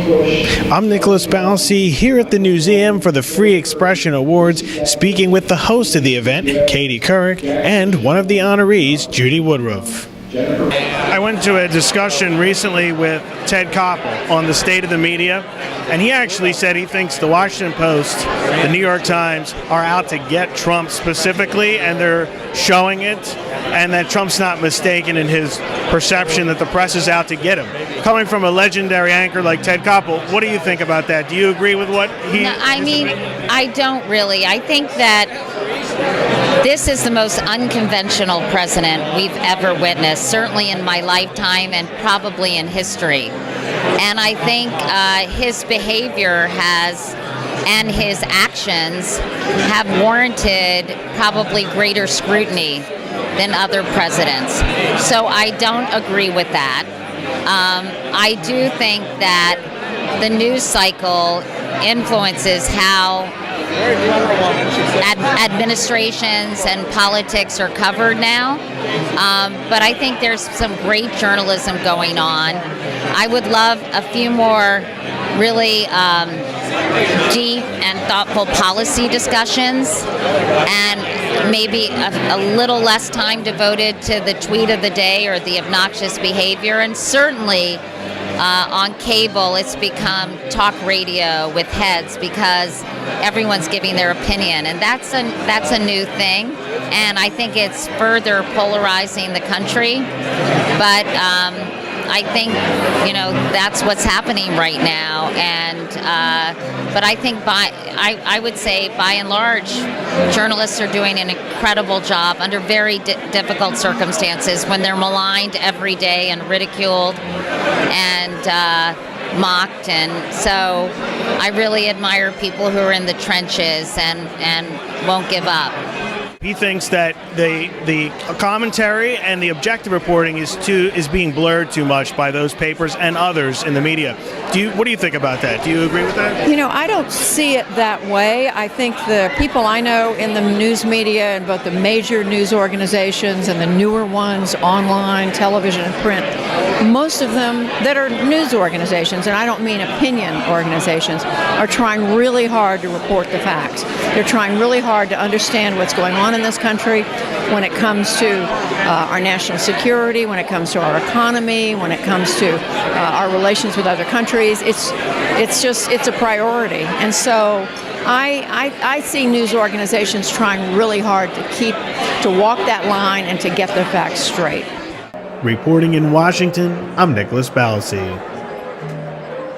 I'm Nicholas Balsi here at the museum for the Free Expression Awards, speaking with the host of the event, Katie Couric, and one of the honorees, Judy Woodruff. I went to a discussion recently with Ted Koppel on the state of the media, and he actually said he thinks the Washington Post, the New York Times are out to get Trump specifically, and they're showing it, and that Trump's not mistaken in his perception that the press is out to get him. Coming from a legendary anchor like Ted Koppel, what do you think about that? Do you agree with what he... No, I don't really. I think that this is the most unconventional president we've ever witnessed, certainly in my lifetime and probably in history. And I think his behavior and his actions have warranted probably greater scrutiny than other presidents. So I don't agree with that. I do think that the news cycle influences how administrations and politics are covered now, but I think there's some great journalism going on. I would love a few more really deep and thoughtful policy discussions, and maybe a little less time devoted to the tweet of the day or the obnoxious behavior. And certainly on cable, it's become talk radio with heads because everyone's giving their opinion, and that's a new thing, and I think it's further polarizing the country. But I think that's what's happening right now, and but I think I would say by and large, journalists are doing an incredible job under very difficult circumstances when they're maligned every day and ridiculed and mocked. And so I really admire people who are in the trenches and won't give up. He thinks that the commentary and the objective reporting is being blurred too much by those papers and others in the media. What do you think about that? Do you agree with that? I don't see it that way. I think the people I know in the news media and both the major news organizations and the newer ones, online, television, and print, most of them that are news organizations, and I don't mean opinion organizations, are trying really hard to report the facts. They're trying really hard to understand what's going on in this country when it comes to our national security, when it comes to our economy, when it comes to our relations with other countries. It's a priority. And so I see news organizations trying really hard to walk that line and to get the facts straight. Reporting in Washington, I'm Nicholas Balsi.